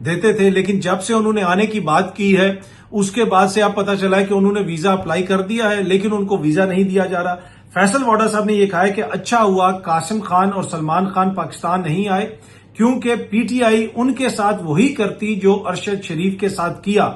دیتے تھے, لیکن جب سے انہوں نے آنے کی بات کی ہے اس کے بعد سے اب پتہ چلا ہے کہ انہوں نے ویزا اپلائی کر دیا ہے, لیکن ان کو ویزا نہیں دیا جا رہا. فیصل واڈا صاحب نے یہ کہا ہے کہ اچھا ہوا قاسم خان اور سلمان خان پاکستان نہیں آئے, کیونکہ پی ٹی آئی ان کے ساتھ وہی کرتی جو ارشد شریف کے ساتھ کیا.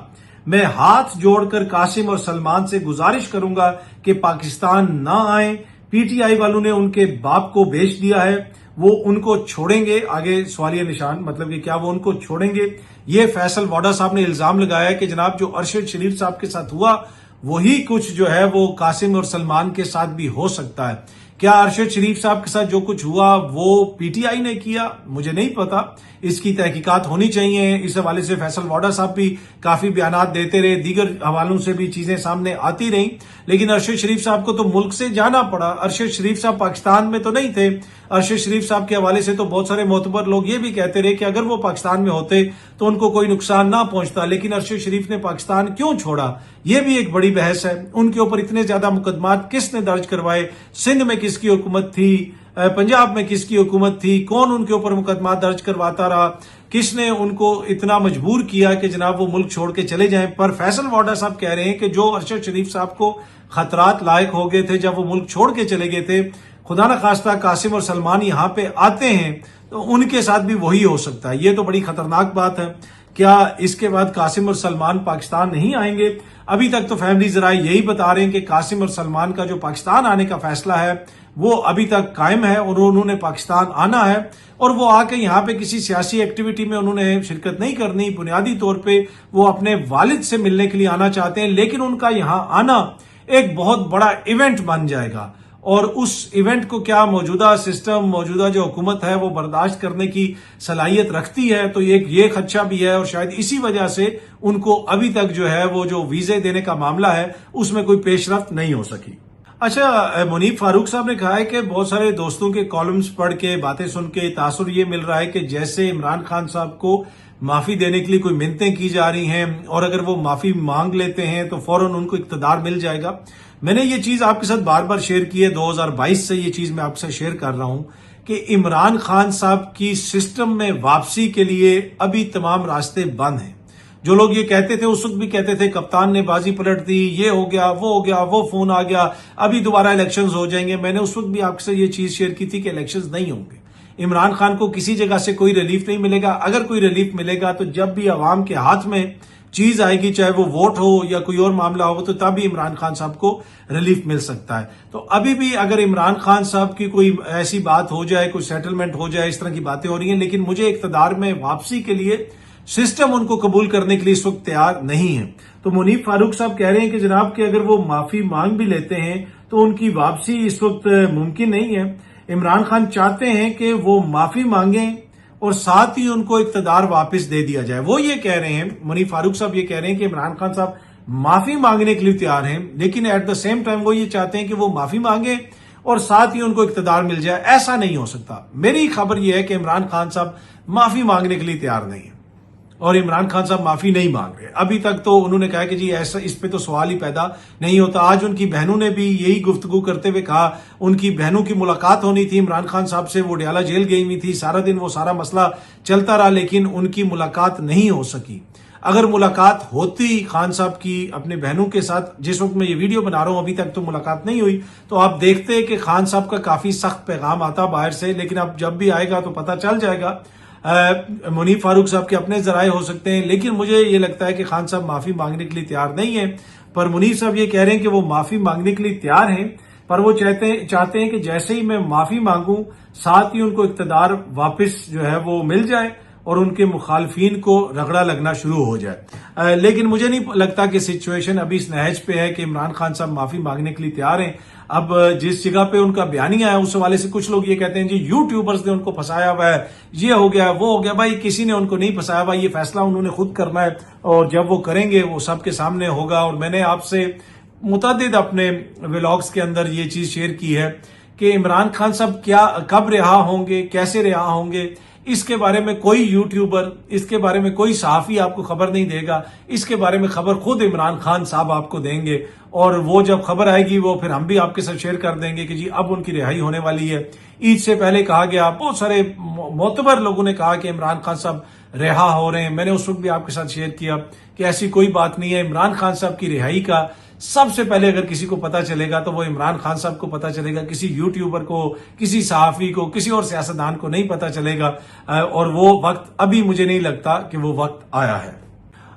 میں ہاتھ جوڑ کر قاسم اور سلمان سے گزارش کروں گا کہ پاکستان نہ آئیں. پی ٹی آئی والوں نے ان کے باپ کو بیچ دیا ہے, وہ ان کو چھوڑیں گے. آگے سوالیہ نشان, مطلب کہ کیا وہ ان کو چھوڑیں گے. یہ فیصل واڈا صاحب نے الزام لگایا کہ جناب جو ارشد شریف صاحب کے ساتھ ہوا وہی کچھ جو ہے وہ قاسم اور سلمان کے ساتھ بھی ہو سکتا ہے. کیا ارشد شریف صاحب کے ساتھ جو کچھ ہوا وہ پی ٹی آئی نے کیا؟ مجھے نہیں پتا, اس کی تحقیقات ہونی چاہیے. اس حوالے سے فیصل واڈا صاحب بھی کافی بیانات دیتے رہے, دیگر حوالوں سے بھی چیزیں سامنے آتی رہیں, لیکن ارشد شریف صاحب کو تو ملک سے جانا پڑا. ارشد شریف صاحب پاکستان میں تو نہیں تھے. ارشد شریف صاحب کے حوالے سے تو بہت سارے معتبر لوگ یہ بھی کہتے رہے کہ اگر وہ پاکستان میں ہوتے تو ان کو کوئی نقصان نہ پہنچتا, لیکن ارشد شریف نے پاکستان کیوں چھوڑا یہ بھی ایک بڑی بحث ہے. ان کے اوپر اتنے زیادہ مقدمات کس نے درج کروائے؟ سندھ میں کس کی حکومت تھی؟ پنجاب میں کس کی حکومت تھی؟ کون ان کے اوپر مقدمات درج کرواتا رہا؟ کس نے ان کو اتنا مجبور کیا کہ جناب وہ ملک چھوڑ کے چلے جائیں؟ پر فیصل واڈا صاحب کہہ رہے ہیں کہ جو ارشد شریف صاحب کو خطرات لاحق ہو گئے تھے جب وہ ملک چھوڑ کے چلے گئے تھے, خدا نہ خواستہ قاسم اور سلمان یہاں پہ آتے ہیں تو ان کے ساتھ بھی وہی ہو سکتا ہے. یہ تو بڑی خطرناک بات ہے. کیا اس کے بعد قاسم اور سلمان پاکستان نہیں آئیں گے؟ ابھی تک تو فیملی ذرائع یہی بتا رہے ہیں کہ قاسم اور سلمان کا جو پاکستان آنے کا فیصلہ ہے وہ ابھی تک قائم ہے, اور انہوں نے پاکستان آنا ہے, اور وہ آ کے یہاں پہ کسی سیاسی ایکٹیویٹی میں انہوں نے شرکت نہیں کرنی. بنیادی طور پہ وہ اپنے والد سے ملنے کے لیے آنا چاہتے ہیں, لیکن ان کا یہاں آنا ایک بہت بڑا ایونٹ بن جائے گا, اور اس ایونٹ کو کیا موجودہ سسٹم, موجودہ جو حکومت ہے وہ برداشت کرنے کی صلاحیت رکھتی ہے؟ تو ایک یہ خدشہ بھی ہے, اور شاید اسی وجہ سے ان کو ابھی تک جو ہے وہ جو ویزے دینے کا معاملہ ہے اس میں کوئی پیش رفت نہیں ہو سکی. اچھا, منیب فاروق صاحب نے کہا ہے کہ بہت سارے دوستوں کے کالمز پڑھ کے باتیں سن کے تاثر یہ مل رہا ہے کہ جیسے عمران خان صاحب کو معافی دینے کے لیے کوئی منتیں کی جا رہی ہیں, اور اگر وہ معافی مانگ لیتے ہیں تو فوراً ان کو اقتدار مل جائے گا. میں نے یہ چیز آپ کے ساتھ بار بار شیئر کی ہے, 2022 سے یہ چیز میں آپ سے شیئر کر رہا ہوں کہ عمران خان صاحب کی سسٹم میں واپسی کے لیے ابھی تمام راستے بند ہیں. جو لوگ یہ کہتے تھے اس وقت بھی کہتے تھے کپتان نے بازی پلٹ دی, یہ ہو گیا, وہ فون آ گیا, ابھی دوبارہ الیکشنز ہو جائیں گے. میں نے اس وقت بھی آپ سے یہ چیز شیئر کی تھی کہ الیکشنز نہیں ہوں گے. عمران خان کو کسی جگہ سے کوئی ریلیف نہیں ملے گا. اگر کوئی ریلیف ملے گا تو جب بھی عوام کے ہاتھ میں چیز آئے گی, چاہے وہ ووٹ ہو یا کوئی اور معاملہ ہو, تو تب ہی عمران خان صاحب کو ریلیف مل سکتا ہے. تو ابھی بھی اگر عمران خان صاحب کی کوئی ایسی بات ہو جائے, کوئی سیٹلمنٹ ہو جائے, اس طرح کی باتیں ہو رہی ہیں, لیکن مجھے اقتدار میں واپسی کے لیے سسٹم ان کو قبول کرنے کے لیے اس وقت تیار نہیں ہے. تو منیب فاروق صاحب کہہ رہے ہیں کہ جناب کہ اگر وہ معافی مانگ بھی لیتے ہیں تو ان کی واپسی اس وقت ممکن نہیں ہے. عمران خان چاہتے ہیں کہ وہ معافی مانگیں اور ساتھ ہی ان کو اقتدار واپس دے دیا جائے. وہ یہ کہہ رہے ہیں, منیب فاروق صاحب یہ کہہ رہے ہیں کہ عمران خان صاحب معافی مانگنے کے لیے تیار ہیں, لیکن ایٹ دا سیم ٹائم وہ یہ چاہتے ہیں کہ وہ معافی مانگیں اور ساتھ ہی ان کو اقتدار مل جائے. ایسا نہیں ہو سکتا. میری خبر یہ ہے کہ عمران خان صاحب معافی مانگنے کے لیے تیار نہیں ہیں, اور عمران خان صاحب معافی نہیں مانگ رہے. ابھی تک تو انہوں نے کہا کہ جی ایسا, اس پہ تو سوال ہی پیدا نہیں ہوتا. آج ان کی بہنوں نے بھی یہی گفتگو کرتے ہوئے کہا, ان کی بہنوں کی ملاقات ہونی تھی عمران خان صاحب سے, وہ ڈیالہ جیل گئی ہوئی تھی, سارا دن وہ سارا مسئلہ چلتا رہا, لیکن ان کی ملاقات نہیں ہو سکی. اگر ملاقات ہوتی خان صاحب کی اپنے بہنوں کے ساتھ, جس وقت میں یہ ویڈیو بنا رہا ہوں ابھی تک تو ملاقات نہیں ہوئی, تو آپ دیکھتے کہ خان صاحب کا کافی سخت پیغام آتا باہر سے, لیکن اب جب بھی آئے گا تو پتہ چل جائے گا. منیب فاروق صاحب کے اپنے ذرائع ہو سکتے ہیں, لیکن مجھے یہ لگتا ہے کہ خان صاحب معافی مانگنے کے لیے تیار نہیں ہیں. پر منیب صاحب یہ کہہ رہے ہیں کہ وہ معافی مانگنے کے لیے تیار ہیں, پر وہ چاہتے ہیں کہ جیسے ہی میں معافی مانگوں ساتھ ہی ان کو اقتدار واپس جو ہے وہ مل جائے اور ان کے مخالفین کو رگڑا لگنا شروع ہو جائے. لیکن مجھے نہیں لگتا کہ سچویشن ابھی اس نہج پہ ہے کہ عمران خان صاحب معافی مانگنے کے لیے تیار ہیں. اب جس جگہ پہ ان کا بیانیہ ہے اس حوالے سے کچھ لوگ یہ کہتے ہیں جی یوٹیوبرز نے ان کو پھنسایا ہوا ہے, یہ ہو گیا وہ ہو گیا. بھائی کسی نے ان کو نہیں پھنسایا ہوا, یہ فیصلہ انہوں نے خود کرنا ہے, اور جب وہ کریں گے وہ سب کے سامنے ہوگا. اور میں نے آپ سے متعدد اپنے ولاگز کے اندر یہ چیز شیئر کی ہے کہ عمران خان صاحب کب رہا ہوں گے, کیسے رہا ہوں گے, اس کے بارے میں کوئی یوٹیوبر، اس کے بارے میں کوئی صحافی آپ کو خبر نہیں دے گا. اس کے بارے میں خبر خود عمران خان صاحب آپ کو دیں گے، اور وہ جب خبر آئے گی وہ پھر ہم بھی آپ کے ساتھ شیئر کر دیں گے کہ جی اب ان کی رہائی ہونے والی ہے. عید سے پہلے کہا گیا، بہت سارے معتبر لوگوں نے کہا کہ عمران خان صاحب رہا ہو رہے ہیں. میں نے اس وقت بھی آپ کے ساتھ شیئر کیا کہ ایسی کوئی بات نہیں ہے. عمران خان صاحب کی رہائی کا سب سے پہلے اگر کسی کو پتا چلے گا تو وہ عمران خان صاحب کو پتا چلے گا، کسی یوٹیوبر کو، کسی صحافی کو، کسی اور سیاستدان کو نہیں پتا چلے گا. اور وہ وقت ابھی مجھے نہیں لگتا کہ وہ وقت آیا ہے.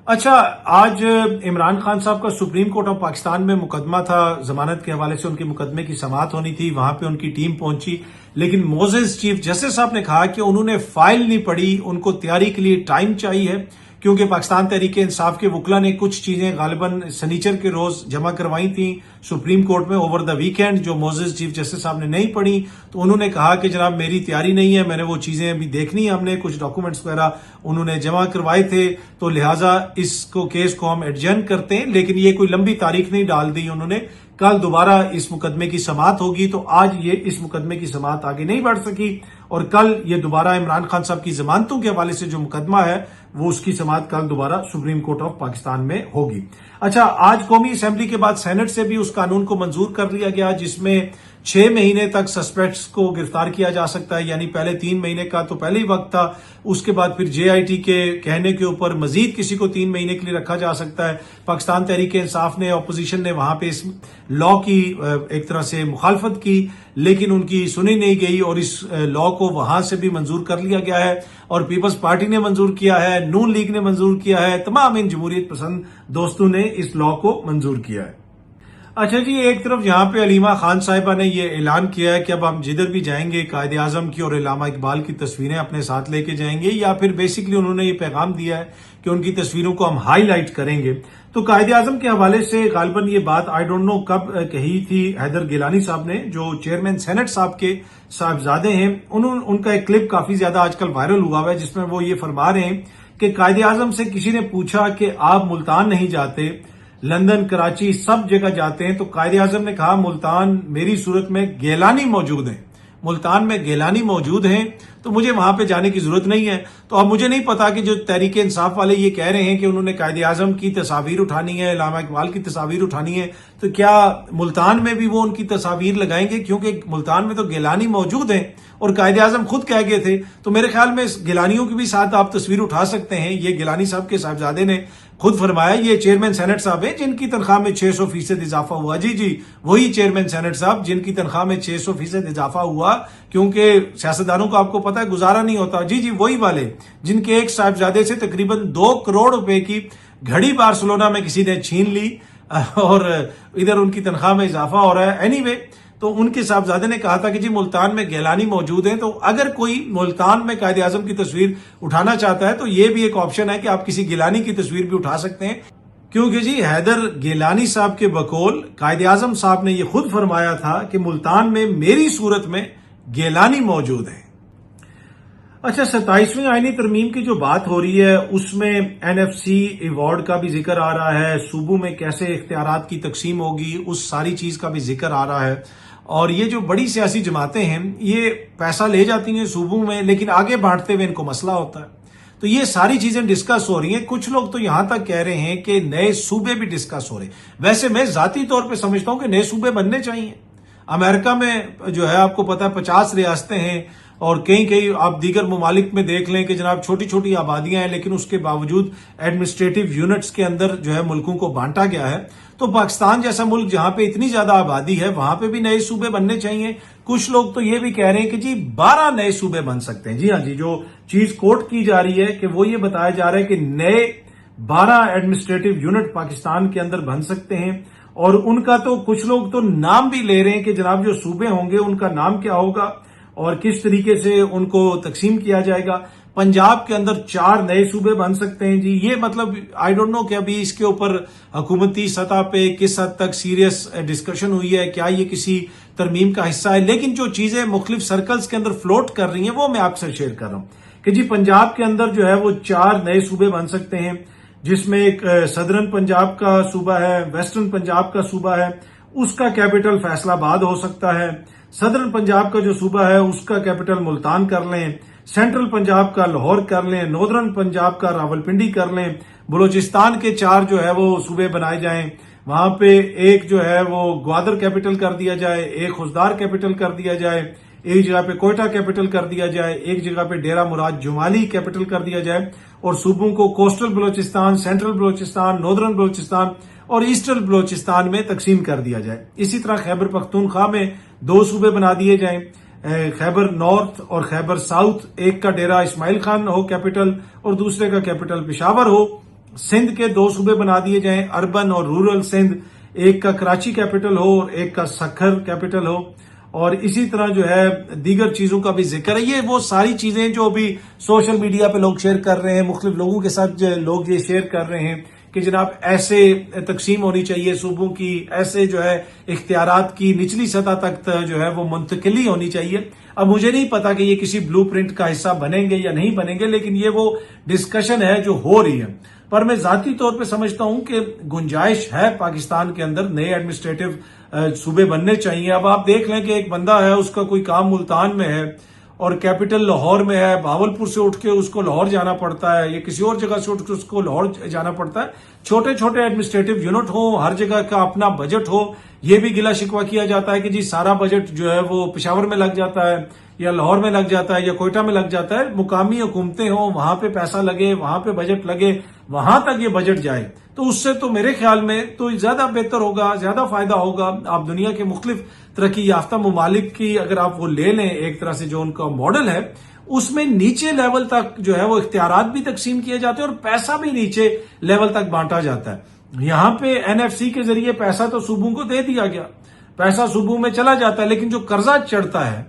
اچھا، آج عمران خان صاحب کا سپریم کورٹ آف پاکستان میں مقدمہ تھا، ضمانت کے حوالے سے ان کے مقدمے کی سماعت ہونی تھی. وہاں پہ ان کی ٹیم پہنچی، لیکن موزز چیف جسٹس صاحب نے کہا کہ انہوں نے فائل نہیں پڑھی، ان کو تیاری کے لیے ٹائم چاہیے، کیونکہ پاکستان تحریک انصاف کے وکلا نے کچھ چیزیں غالباً سنیچر کے روز جمع کروائی تھیں سپریم کورٹ میں اوور دا ویکینڈ، جو موزز چیف جسٹس صاحب نے نہیں پڑھی. تو انہوں نے کہا کہ جناب میری تیاری نہیں ہے، میں نے وہ چیزیں ابھی دیکھنی ہے، ہم نے کچھ ڈاکومنٹس وغیرہ انہوں نے جمع کروائے تھے، تو لہٰذا اس کیس کو ہم ایڈجرن کرتے ہیں. لیکن یہ کوئی لمبی تاریخ نہیں ڈال دی انہوں نے. کل دوبارہ اس مقدمے کی سماعت ہوگی، تو آج یہ اس مقدمے کی سماعت آگے نہیں بڑھ سکی، اور کل یہ دوبارہ عمران خان صاحب کی ضمانتوں کے حوالے سے جو مقدمہ ہے وہ اس کی سماعت کل دوبارہ سپریم کورٹ آف پاکستان میں ہوگی. اچھا، آج قومی اسمبلی کے بعد سینٹ سے بھی اس قانون کو منظور کر لیا گیا جس میں 6 مہینے تک سسپیکٹس کو گرفتار کیا جا سکتا ہے. یعنی پہلے 3 مہینے کا تو پہلے ہی وقت تھا، اس کے بعد پھر JIT کے کہنے کے اوپر مزید کسی کو 3 مہینے کے لیے رکھا جا سکتا ہے. پاکستان تحریک انصاف نے، اپوزیشن نے وہاں پہ اس لا کی ایک طرح سے مخالفت کی، لیکن ان کی سنی نہیں گئی، اور اس لا کو وہاں سے بھی منظور کر لیا گیا ہے، اور پیپلز پارٹی نے منظور کیا ہے، نون لیگ نے منظور کیا ہے، تمام ان جمہوریت پسند دوستوں نے اس لا کو منظور کیا ہے. اچھا جی، ایک طرف یہاں پہ علیمہ خان صاحبہ نے یہ اعلان کیا ہے کہ اب ہم جدھر بھی جائیں گے قائد اعظم کی اور علامہ اقبال کی تصویریں اپنے ساتھ لے کے جائیں گے، یا پھر بیسیکلی انہوں نے یہ پیغام دیا ہے کہ ان کی تصویروں کو ہم ہائی لائٹ کریں گے. تو قائد اعظم کے حوالے سے غالباً یہ بات آئی ڈونٹ نو کب کہی تھی حیدر گیلانی صاحب نے، جو چیئرمین سینٹ صاحب کے صاحبزادے ہیں. ان کا ایک کلپ کافی زیادہ آج کل وائرل ہوا ہوا ہے جس میں وہ یہ فرما رہے ہیں کہ قائد اعظم سے کسی نے پوچھا کہ آپ ملتان نہیں جاتے، لندن، کراچی سب جگہ جاتے ہیں، تو قائد اعظم نے کہا ملتان میری صورت میں گیلانی موجود ہیں، ملتان میں گیلانی موجود ہیں، تو مجھے وہاں پہ جانے کی ضرورت نہیں ہے. تو اب مجھے نہیں پتا کہ جو تحریک انصاف والے یہ کہہ رہے ہیں کہ انہوں نے قائد اعظم کی تصاویر اٹھانی ہے، علامہ اقبال کی تصاویر اٹھانی ہے، تو کیا ملتان میں بھی وہ ان کی تصاویر لگائیں گے؟ کیونکہ ملتان میں تو گیلانی موجود ہیں اور قائد اعظم خود کہہ گئے تھے. تو میرے خیال میں گیلانیوں کی بھی ساتھ آپ تصویر اٹھا سکتے ہیں. یہ گیلانی صاحب کے صاحبزادے نے خود فرمایا، یہ چیئرمین سینٹ صاحب ہیں جن کی تنخواہ میں 600% اضافہ ہوا. جی وہی چیئرمین سینٹ صاحب جن کی تنخواہ میں 600% اضافہ ہوا، کیونکہ سیاستدانوں کو آپ کو پتا ہے گزارا نہیں ہوتا. جی وہی والے جن کے ایک صاحبزادے سے تقریباً 2 کروڑ روپے کی گھڑی بارسلونا میں کسی نے چھین لی، اور ادھر ان کی تنخواہ میں اضافہ ہو رہا ہے. اینی وے، تو ان کے صاحبزادے نے کہا تھا کہ جی ملتان میں گیلانی موجود ہیں، تو اگر کوئی ملتان میں قائد اعظم کی تصویر اٹھانا چاہتا ہے تو یہ بھی ایک آپشن ہے کہ آپ کسی گیلانی کی تصویر بھی اٹھا سکتے ہیں. کیونکہ جی حیدر گیلانی صاحب کے بقول قائد اعظم صاحب نے یہ خود فرمایا تھا کہ ملتان میں میری صورت میں گیلانی موجود ہیں. اچھا، 27ویں آئینی ترمیم کی جو بات ہو رہی ہے اس میں NFC ایوارڈ کا بھی ذکر آ رہا ہے، صوبوں میں کیسے اختیارات کی تقسیم ہوگی اس ساری چیز کا بھی ذکر آ رہا ہے. اور یہ جو بڑی سیاسی جماعتیں ہیں یہ پیسہ لے جاتی ہیں صوبوں میں، لیکن آگے بانٹتے ہوئے ان کو مسئلہ ہوتا ہے. تو یہ ساری چیزیں ڈسکس ہو رہی ہیں. کچھ لوگ تو یہاں تک کہہ رہے ہیں کہ نئے صوبے بھی ڈسکس ہو رہے ہیں. ویسے میں ذاتی طور پہ سمجھتا ہوں کہ نئے صوبے بننے چاہیے. امریکہ میں جو ہے آپ کو پتا ہے 50 ریاستیں ہیں، اور کئی آپ دیگر ممالک میں دیکھ لیں کہ جناب چھوٹی چھوٹی آبادیاں ہیں، لیکن اس کے باوجود ایڈمنسٹریٹو یونٹس کے اندر جو ہے ملکوں کو بانٹا گیا ہے. تو پاکستان جیسا ملک جہاں پہ اتنی زیادہ آبادی ہے وہاں پہ بھی نئے صوبے بننے چاہیے. کچھ لوگ تو یہ بھی کہہ رہے ہیں کہ جی 12 نئے صوبے بن سکتے ہیں. جی ہاں جی، جو چیز کوٹ کی جا رہی ہے کہ وہ یہ بتایا جا رہا ہے کہ نئے 12 ایڈمنسٹریٹو یونٹ پاکستان کے اندر بن سکتے ہیں. اور ان کا تو کچھ لوگ تو نام بھی لے رہے ہیں کہ جناب جو صوبے ہوں گے ان کا نام کیا ہوگا اور کس طریقے سے ان کو تقسیم کیا جائے گا. پنجاب کے اندر 4 نئے صوبے بن سکتے ہیں. جی یہ مطلب آئی ڈونٹ نو کہ ابھی اس کے اوپر حکومتی سطح پہ کس حد تک سیریس ڈسکشن ہوئی ہے، کیا یہ کسی ترمیم کا حصہ ہے. لیکن جو چیزیں مختلف سرکلز کے اندر فلوٹ کر رہی ہیں وہ میں آپ سے شیئر کر رہا ہوں کہ جی پنجاب کے اندر جو ہے وہ 4 نئے صوبے بن سکتے ہیں، جس میں ایک صدرن پنجاب کا صوبہ ہے، ویسٹرن پنجاب کا صوبہ ہے، اس کا کیپٹل فیصل آباد ہو سکتا ہے. صدرن پنجاب کا جو صوبہ ہے اس کا کیپٹل ملتان کر لیں. سینٹرل پنجاب کا لاہور کر لیں، ناردرن پنجاب کا راولپنڈی کر لیں، بلوچستان کے 4 جو ہے وہ صوبے بنائے جائیں، وہاں پہ ایک جو ہے وہ گوادر کیپٹل کر دیا جائے، ایک خزدار کیپٹل کر دیا جائے، ایک جگہ پہ کوئٹہ کیپٹل کر دیا جائے، ایک جگہ پہ ڈیرہ مراد جمالی کیپٹل کر دیا جائے، اور صوبوں کو coastal Balochistan, central Balochistan, northern Balochistan اور ایسٹرن بلوچستان میں تقسیم کر دیا جائے۔ اسی طرح خیبر پختونخوا میں 2 صوبے بنا دیے جائیں، خیبر نارتھ اور خیبر ساؤتھ، ایک کا ڈیرہ اسماعیل خان ہو کیپٹل اور دوسرے کا کیپٹل پشاور ہو۔ سندھ کے 2 صوبے بنا دیے جائیں، اربن اور رورل سندھ، ایک کا کراچی کیپٹل ہو اور ایک کا سکھر کیپٹل ہو، اور اسی طرح جو ہے دیگر چیزوں کا بھی ذکر ہے۔ یہ وہ ساری چیزیں جو ابھی سوشل میڈیا پہ لوگ شیئر کر رہے ہیں، مختلف لوگوں کے ساتھ لوگ یہ شیئر کر رہے ہیں کہ جناب ایسے تقسیم ہونی چاہیے صوبوں کی، ایسے جو ہے اختیارات کی نچلی سطح تک جو ہے وہ منتقلی ہونی چاہیے۔ اب مجھے نہیں پتا کہ یہ کسی بلو پرنٹ کا حصہ بنیں گے یا نہیں بنیں گے، لیکن یہ وہ ڈسکشن ہے جو ہو رہی ہے۔ پر میں ذاتی طور پہ سمجھتا ہوں کہ گنجائش ہے پاکستان کے اندر، نئے ایڈمنسٹریٹو صوبے بننے چاہیے۔ اب آپ دیکھ لیں کہ ایک بندہ ہے، اس کا کوئی کام ملتان میں ہے اور کیپٹل لاہور میں ہے، بھاولپور سے اٹھ کے اس کو لاہور جانا پڑتا ہے یا کسی اور جگہ سے اٹھ کے اس کو لاہور جانا پڑتا ہے۔ چھوٹے چھوٹے ایڈمنسٹریٹو یونٹ ہوں، ہر جگہ کا اپنا بجٹ ہو، یہ بھی گلا شکوہ کیا جاتا ہے کہ جی سارا بجٹ جو ہے وہ پشاور میں لگ جاتا ہے یا لاہور میں لگ جاتا ہے یا کوئٹہ میں لگ جاتا ہے۔ مقامی حکومتیں ہوں، وہاں پہ پیسہ لگے، وہاں پہ بجٹ لگے، وہاں تک یہ بجٹ جائے، تو اس سے تو میرے خیال میں تو زیادہ بہتر ہوگا، زیادہ فائدہ ہوگا۔ آپ دنیا کے مختلف ترقی یافتہ ممالک کی اگر آپ وہ لے لیں، ایک طرح سے جو ان کا ماڈل ہے، اس میں نیچے لیول تک جو ہے وہ اختیارات بھی تقسیم کیے جاتے ہیں اور پیسہ بھی نیچے لیول تک بانٹا جاتا ہے۔ یہاں پہ NFC کے ذریعے پیسہ تو صوبوں کو دے دیا گیا، پیسہ صوبوں میں چلا جاتا ہے، لیکن جو قرضہ چڑھتا ہے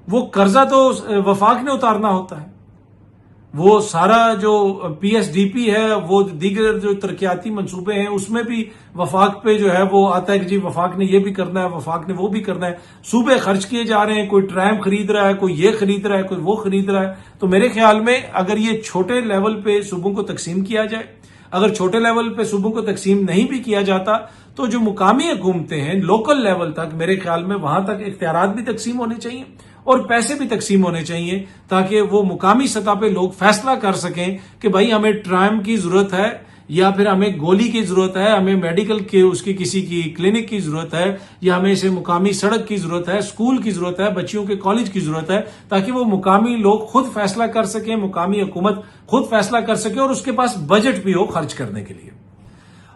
وہ قرضہ تو وفاق نے اتارنا ہوتا ہے۔ وہ سارا جو PSDP ہے، وہ دیگر جو ترقیاتی منصوبے ہیں، اس میں بھی وفاق پہ جو ہے وہ آتا ہے کہ جی وفاق نے یہ بھی کرنا ہے، وفاق نے وہ بھی کرنا ہے۔ صوبے خرچ کیے جا رہے ہیں، کوئی ٹرام خرید رہا ہے، کوئی یہ خرید رہا ہے، کوئی وہ خرید رہا ہے۔ تو میرے خیال میں اگر یہ چھوٹے لیول پہ صوبوں کو تقسیم کیا جائے، اگر چھوٹے لیول پہ صوبوں کو تقسیم نہیں بھی کیا جاتا، تو جو مقامی حکومتیں ہیں لوکل لیول تک، میرے خیال میں وہاں تک اختیارات بھی تقسیم ہونے چاہیے اور پیسے بھی تقسیم ہونے چاہیے، تاکہ وہ مقامی سطح پہ لوگ فیصلہ کر سکیں کہ بھائی ہمیں ٹرام کی ضرورت ہے یا پھر ہمیں گولی کی ضرورت ہے، ہمیں میڈیکل کی اس کی کسی کی کلینک کی ضرورت ہے، یا ہمیں اسے مقامی سڑک کی ضرورت ہے، اسکول کی ضرورت ہے، بچیوں کے کالج کی ضرورت ہے، تاکہ وہ مقامی لوگ خود فیصلہ کر سکیں، مقامی حکومت خود فیصلہ کر سکے اور اس کے پاس بجٹ بھی ہو خرچ کرنے کے لیے۔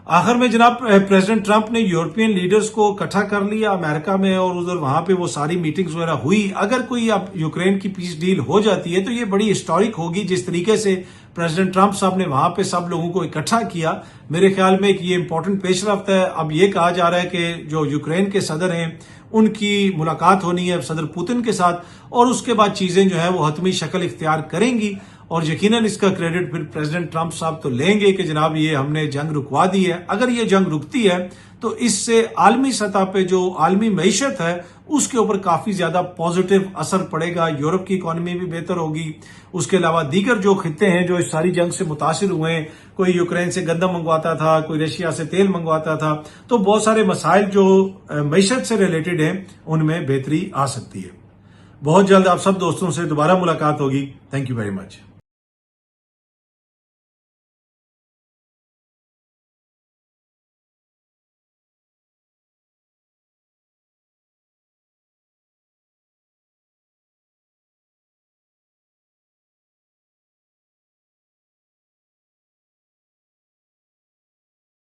آخر میں جناب پریزیڈنٹ ٹرمپ نے یورپین لیڈرز کو اکٹھا کر لیا امریکہ میں، اور ادھر وہاں پہ وہ ساری میٹنگز وغیرہ ہوئی۔ اگر کوئی اب یوکرین کی پیس ڈیل ہو جاتی ہے تو یہ بڑی ہسٹورک ہوگی، جس طریقے سے پریزیڈنٹ ٹرمپ صاحب نے وہاں پہ سب لوگوں کو اکٹھا کیا۔ میرے خیال میں ایک یہ امپورٹنٹ پیش رفت ہے۔ اب یہ کہا جا رہا ہے کہ جو یوکرین کے صدر ہیں ان کی ملاقات ہونی ہے صدر پوتن کے ساتھ، اور اس کے بعد چیزیں جو ہیں وہ حتمی شکل اختیار کریں گی، اور یقیناً اس کا کریڈٹ پھر پریزیڈنٹ ٹرمپ صاحب تو لیں گے کہ جناب یہ ہم نے جنگ رکوا دی ہے۔ اگر یہ جنگ رکتی ہے تو اس سے عالمی سطح پہ جو عالمی معیشت ہے اس کے اوپر کافی زیادہ پازیٹیو اثر پڑے گا، یورپ کی اکانومی بھی بہتر ہوگی۔ اس کے علاوہ دیگر جو خطے ہیں جو اس ساری جنگ سے متاثر ہوئے ہیں، کوئی یوکرین سے گندم منگواتا تھا، کوئی رشیا سے تیل منگواتا تھا، تو بہت سارے مسائل جو معیشت سے ریلیٹڈ ہیں ان میں بہتری آ سکتی ہے۔ بہت جلد آپ سب دوستوں سے دوبارہ ملاقات ہوگی۔ Thank you very much.